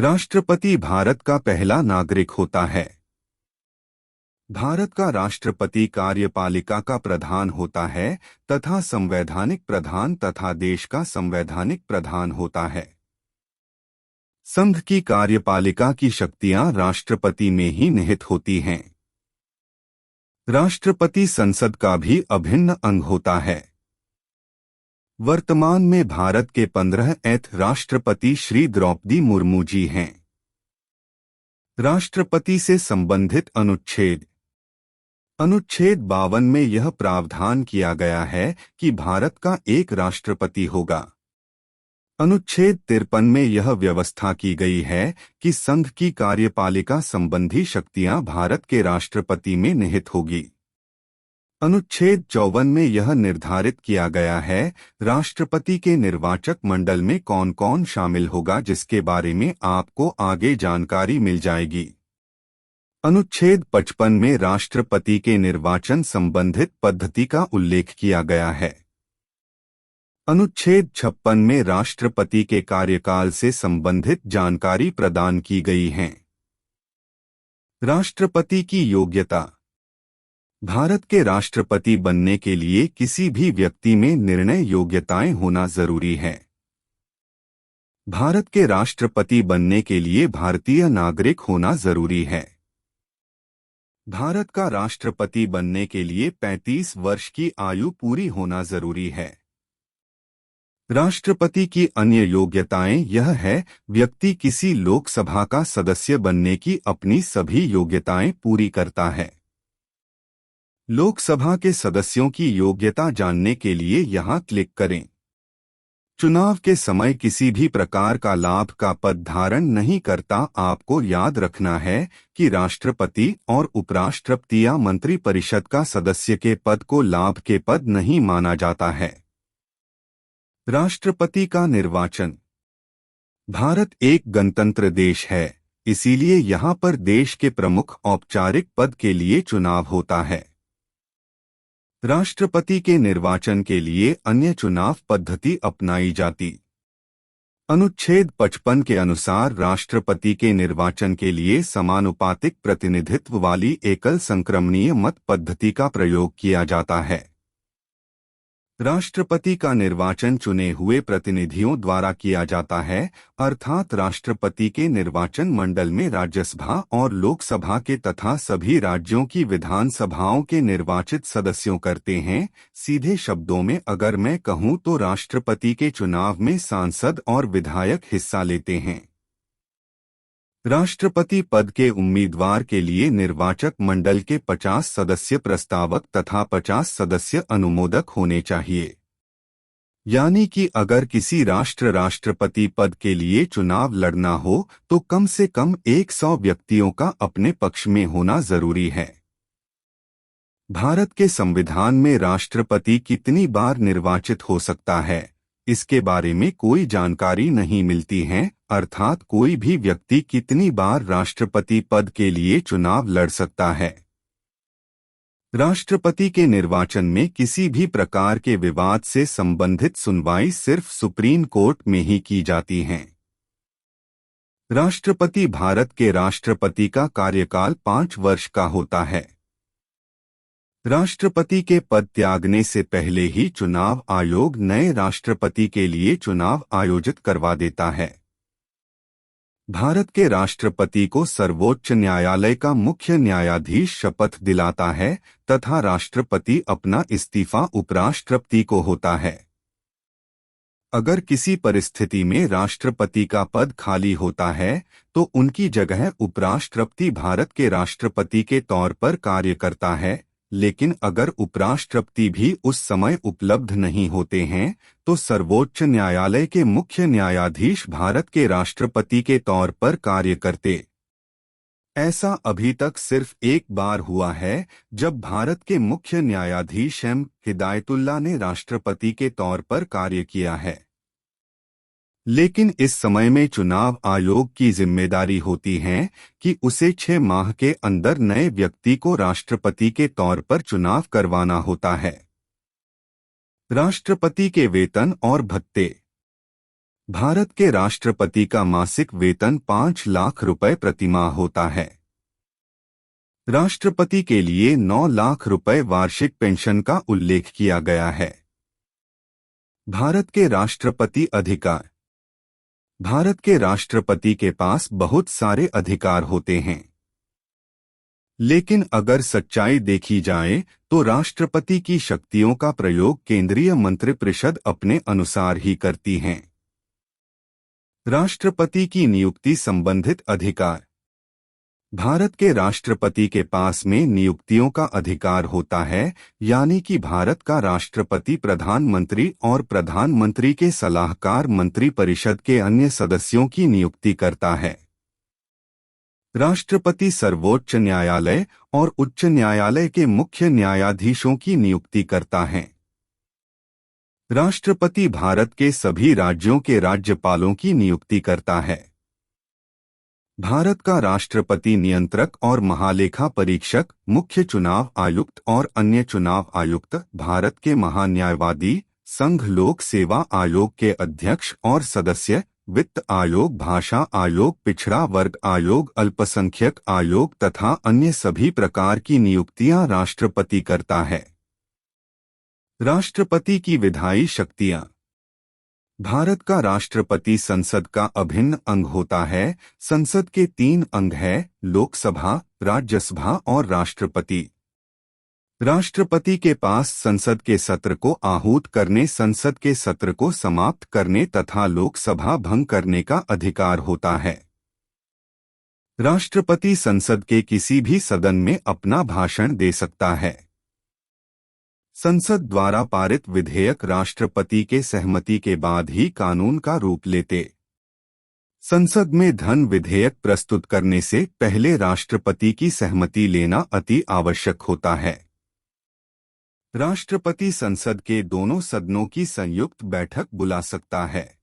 राष्ट्रपति भारत का पहला नागरिक होता है। भारत का राष्ट्रपति कार्यपालिका का प्रधान होता है तथा संवैधानिक प्रधान तथा देश का संवैधानिक प्रधान होता है। संघ की कार्यपालिका की शक्तियां राष्ट्रपति में ही निहित होती हैं। राष्ट्रपति संसद का भी अभिन्न अंग होता है। वर्तमान में भारत के 15वें राष्ट्रपति श्री द्रौपदी मुर्मू जी हैं। राष्ट्रपति से संबंधित अनुच्छेद 52 में यह प्रावधान किया गया है कि भारत का एक राष्ट्रपति होगा। अनुच्छेद 53 में यह व्यवस्था की गई है कि संघ की कार्यपालिका संबंधी शक्तियां भारत के राष्ट्रपति में निहित होगी। अनुच्छेद 54 में यह निर्धारित किया गया है राष्ट्रपति के निर्वाचक मंडल में कौन कौन शामिल होगा, जिसके बारे में आपको आगे जानकारी मिल जाएगी। अनुच्छेद 55 में राष्ट्रपति के निर्वाचन संबंधित पद्धति का उल्लेख किया गया है। अनुच्छेद 56 में राष्ट्रपति के कार्यकाल से संबंधित जानकारी प्रदान की गई है। राष्ट्रपति की योग्यता। भारत के राष्ट्रपति बनने के लिए किसी भी व्यक्ति में निर्णय योग्यताएं होना जरूरी है। भारत के राष्ट्रपति बनने के लिए भारतीय नागरिक होना जरूरी है। भारत का राष्ट्रपति बनने के लिए 35 वर्ष की आयु पूरी होना जरूरी है। राष्ट्रपति की अन्य योग्यताएं यह है, व्यक्ति किसी लोकसभा का सदस्य बनने की अपनी सभी योग्यताएं पूरी करता है। लोकसभा के सदस्यों की योग्यता जानने के लिए यहां क्लिक करें। चुनाव के समय किसी भी प्रकार का लाभ का पद धारण नहीं करता। आपको याद रखना है कि राष्ट्रपति और उपराष्ट्रपति या मंत्रिपरिषद का सदस्य के पद को लाभ के पद नहीं माना जाता है। राष्ट्रपति का निर्वाचन। भारत एक गणतंत्र देश है, इसीलिए यहाँ पर देश के प्रमुख औपचारिक पद के लिए चुनाव होता है। राष्ट्रपति के निर्वाचन के लिए अन्य चुनाव पद्धति अपनाई जाती। अनुच्छेद 55 के अनुसार राष्ट्रपति के निर्वाचन के लिए समानुपातिक प्रतिनिधित्व वाली एकल संक्रमणीय मत पद्धति का प्रयोग किया जाता है। राष्ट्रपति का निर्वाचन चुने हुए प्रतिनिधियों द्वारा किया जाता है, अर्थात राष्ट्रपति के निर्वाचन मंडल में राज्यसभा और लोकसभा के तथा सभी राज्यों की विधानसभाओं के निर्वाचित सदस्यों करते हैं। सीधे शब्दों में अगर मैं कहूं तो राष्ट्रपति के चुनाव में सांसद और विधायक हिस्सा लेते हैं। राष्ट्रपति पद के उम्मीदवार के लिए निर्वाचक मंडल के 50 सदस्य प्रस्तावक तथा 50 सदस्य अनुमोदक होने चाहिए। यानी कि अगर किसी राष्ट्रपति पद के लिए चुनाव लड़ना हो तो कम से कम 100 व्यक्तियों का अपने पक्ष में होना जरूरी है। भारत के संविधान में राष्ट्रपति कितनी बार निर्वाचित हो सकता है, इसके बारे में कोई जानकारी नहीं मिलती है, अर्थात कोई भी व्यक्ति कितनी बार राष्ट्रपति पद के लिए चुनाव लड़ सकता है। राष्ट्रपति के निर्वाचन में किसी भी प्रकार के विवाद से संबंधित सुनवाई सिर्फ सुप्रीम कोर्ट में ही की जाती है। राष्ट्रपति भारत के राष्ट्रपति का कार्यकाल 5 वर्ष का होता है। राष्ट्रपति के पद त्यागने से पहले ही चुनाव आयोग नए राष्ट्रपति के लिए चुनाव आयोजित करवा देता है। भारत के राष्ट्रपति को सर्वोच्च न्यायालय का मुख्य न्यायाधीश शपथ दिलाता है तथा राष्ट्रपति अपना इस्तीफा उपराष्ट्रपति को होता है। अगर किसी परिस्थिति में राष्ट्रपति का पद खाली होता है तो उनकी जगह उपराष्ट्रपति भारत के राष्ट्रपति के तौर पर कार्य करता है, लेकिन अगर उपराष्ट्रपति भी उस समय उपलब्ध नहीं होते हैं तो सर्वोच्च न्यायालय के मुख्य न्यायाधीश भारत के राष्ट्रपति के तौर पर कार्य करते। ऐसा अभी तक सिर्फ एक बार हुआ है जब भारत के मुख्य न्यायाधीश एम हिदायतुल्लाह ने राष्ट्रपति के तौर पर कार्य किया है। लेकिन इस समय में चुनाव आयोग की जिम्मेदारी होती है कि उसे 6 माह के अंदर नए व्यक्ति को राष्ट्रपति के तौर पर चुनाव करवाना होता है। राष्ट्रपति के वेतन और भत्ते। भारत के राष्ट्रपति का मासिक वेतन 5 लाख रुपए प्रतिमाह होता है। राष्ट्रपति के लिए 9 लाख रुपए वार्षिक पेंशन का उल्लेख किया गया है। भारत के राष्ट्रपति अधिकार। भारत के राष्ट्रपति के पास बहुत सारे अधिकार होते हैं, लेकिन अगर सच्चाई देखी जाए तो राष्ट्रपति की शक्तियों का प्रयोग केंद्रीय मंत्रिपरिषद अपने अनुसार ही करती है। राष्ट्रपति की नियुक्ति संबंधित अधिकार। भारत के राष्ट्रपति के पास में नियुक्तियों का अधिकार होता है, यानी कि भारत का राष्ट्रपति प्रधानमंत्री और प्रधानमंत्री के सलाहकार मंत्रिपरिषद के अन्य सदस्यों की नियुक्ति करता है। राष्ट्रपति सर्वोच्च न्यायालय और उच्च न्यायालय के मुख्य न्यायाधीशों की नियुक्ति करता है। राष्ट्रपति भारत के सभी राज्यों के राज्यपालों की नियुक्ति करता है। भारत का राष्ट्रपति नियंत्रक और महालेखा परीक्षक, मुख्य चुनाव आयुक्त और अन्य चुनाव आयुक्त, भारत के महान्यायवादी, संघ लोक सेवा आयोग के अध्यक्ष और सदस्य, वित्त आयोग, भाषा आयोग, पिछड़ा वर्ग आयोग, अल्पसंख्यक आयोग तथा अन्य सभी प्रकार की नियुक्तियां राष्ट्रपति करता है। राष्ट्रपति की विधायी शक्तियां। भारत का राष्ट्रपति संसद का अभिन्न अंग होता है। संसद के 3 अंग हैं: लोकसभा, राज्यसभा और राष्ट्रपति। राष्ट्रपति के पास संसद के सत्र को आहूत करने, संसद के सत्र को समाप्त करने तथा लोकसभा भंग करने का अधिकार होता है। राष्ट्रपति संसद के किसी भी सदन में अपना भाषण दे सकता है। संसद द्वारा पारित विधेयक राष्ट्रपति के सहमति के बाद ही कानून का रूप लेते। संसद में धन विधेयक प्रस्तुत करने से पहले राष्ट्रपति की सहमति लेना अति आवश्यक होता है। राष्ट्रपति संसद के दोनों सदनों की संयुक्त बैठक बुला सकता है।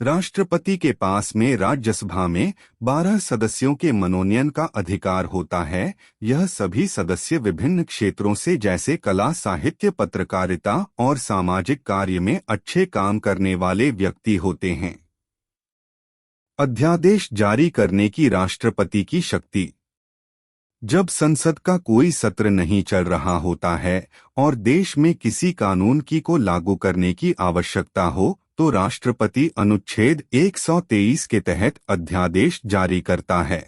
राष्ट्रपति के पास में राज्यसभा में 12 सदस्यों के मनोनयन का अधिकार होता है। यह सभी सदस्य विभिन्न क्षेत्रों से जैसे कला, साहित्य, पत्रकारिता और सामाजिक कार्य में अच्छे काम करने वाले व्यक्ति होते हैं। अध्यादेश जारी करने की राष्ट्रपति की शक्ति। जब संसद का कोई सत्र नहीं चल रहा होता है और देश में किसी कानून को लागू करने की आवश्यकता हो तो राष्ट्रपति अनुच्छेद 123 के तहत अध्यादेश जारी करता है।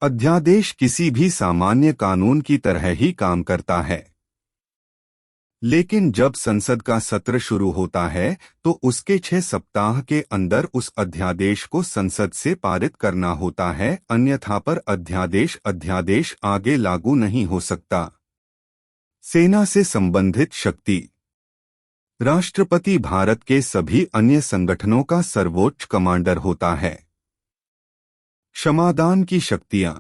अध्यादेश किसी भी सामान्य कानून की तरह ही काम करता है, लेकिन जब संसद का सत्र शुरू होता है तो उसके 6 सप्ताह के अंदर उस अध्यादेश को संसद से पारित करना होता है, अन्यथा पर अध्यादेश आगे लागू नहीं हो सकता। सेना से संबंधित शक्ति। राष्ट्रपति भारत के सभी अन्य संगठनों का सर्वोच्च कमांडर होता है। क्षमादान की शक्तियां।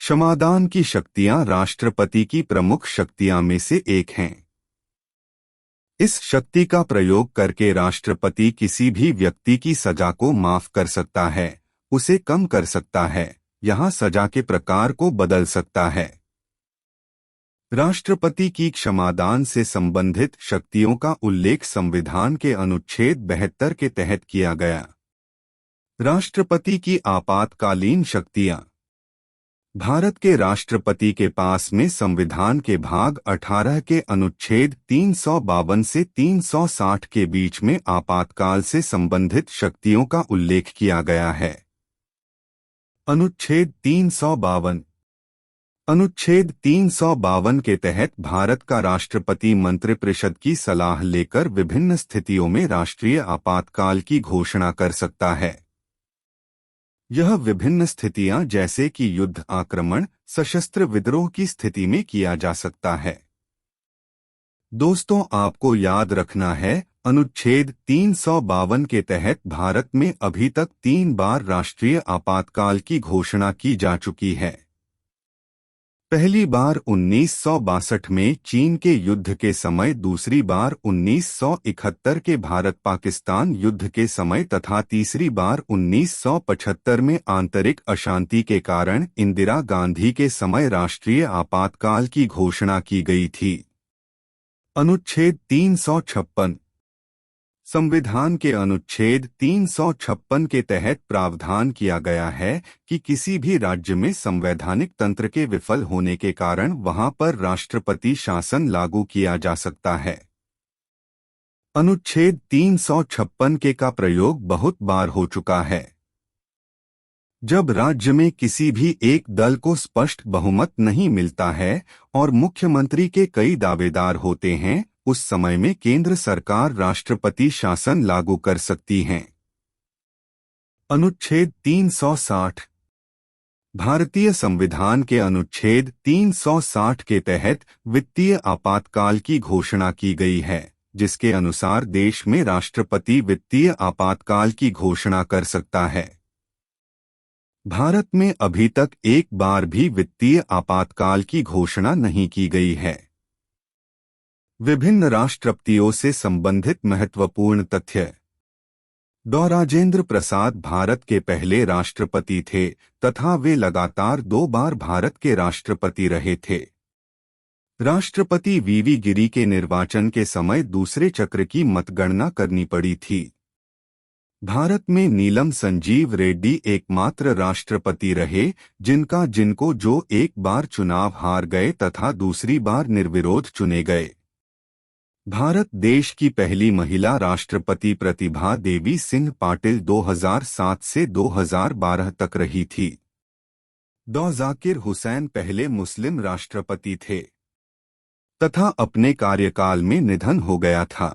क्षमादान की शक्तियां राष्ट्रपति की प्रमुख शक्तियां में से एक हैं। इस शक्ति का प्रयोग करके राष्ट्रपति किसी भी व्यक्ति की सजा को माफ कर सकता है, उसे कम कर सकता है, यहाँ सजा के प्रकार को बदल सकता है। राष्ट्रपति की क्षमादान से संबंधित शक्तियों का उल्लेख संविधान के अनुच्छेद 72 के तहत किया गया। राष्ट्रपति की आपातकालीन शक्तियां। भारत के राष्ट्रपति के पास में संविधान के भाग 18 के अनुच्छेद 352 से 360 के बीच में आपातकाल से संबंधित शक्तियों का उल्लेख किया गया है। अनुच्छेद 352। अनुच्छेद 352 के तहत भारत का राष्ट्रपति मंत्रिपरिषद की सलाह लेकर विभिन्न स्थितियों में राष्ट्रीय आपातकाल की घोषणा कर सकता है। यह विभिन्न स्थितियां जैसे कि युद्ध, आक्रमण, सशस्त्र विद्रोह की स्थिति में किया जा सकता है। दोस्तों, आपको याद रखना है, अनुच्छेद 352 के तहत भारत में अभी तक 3 बार राष्ट्रीय आपातकाल की घोषणा की जा चुकी है। पहली बार 1962 में चीन के युद्ध के समय, दूसरी बार 1971 के भारत-पाकिस्तान युद्ध के समय तथा तीसरी बार 1975 में आंतरिक अशांति के कारण इंदिरा गांधी के समय राष्ट्रीय आपातकाल की घोषणा की गई थी। अनुच्छेद 356। संविधान के अनुच्छेद 356 के तहत प्रावधान किया गया है कि किसी भी राज्य में संवैधानिक तंत्र के विफल होने के कारण वहां पर राष्ट्रपति शासन लागू किया जा सकता है। अनुच्छेद 356 के का प्रयोग बहुत बार हो चुका है। जब राज्य में किसी भी एक दल को स्पष्ट बहुमत नहीं मिलता है और मुख्यमंत्री के कई दावेदार होते हैं, उस समय में केंद्र सरकार राष्ट्रपति शासन लागू कर सकती है। अनुच्छेद 360 भारतीय संविधान के अनुच्छेद 360 के तहत वित्तीय आपातकाल की घोषणा की गई है, जिसके अनुसार देश में राष्ट्रपति वित्तीय आपातकाल की घोषणा कर सकता है। भारत में अभी तक एक बार भी वित्तीय आपातकाल की घोषणा नहीं की गई है। विभिन्न राष्ट्रपतियों से संबंधित महत्वपूर्ण तथ्य। डॉ. राजेंद्र प्रसाद भारत के पहले राष्ट्रपति थे तथा वे लगातार 2 बार भारत के राष्ट्रपति रहे थे। राष्ट्रपति वीवी गिरी के निर्वाचन के समय दूसरे चक्र की मतगणना करनी पड़ी थी। भारत में नीलम संजीव रेड्डी एकमात्र राष्ट्रपति रहे जिनको जो एक बार चुनाव हार गए तथा दूसरी बार निर्विरोध चुने गए। भारत देश की पहली महिला राष्ट्रपति प्रतिभा देवी सिंह पाटिल 2007 से 2012 तक रही थी। डॉ. जाकिर हुसैन पहले मुस्लिम राष्ट्रपति थे तथा अपने कार्यकाल में निधन हो गया था।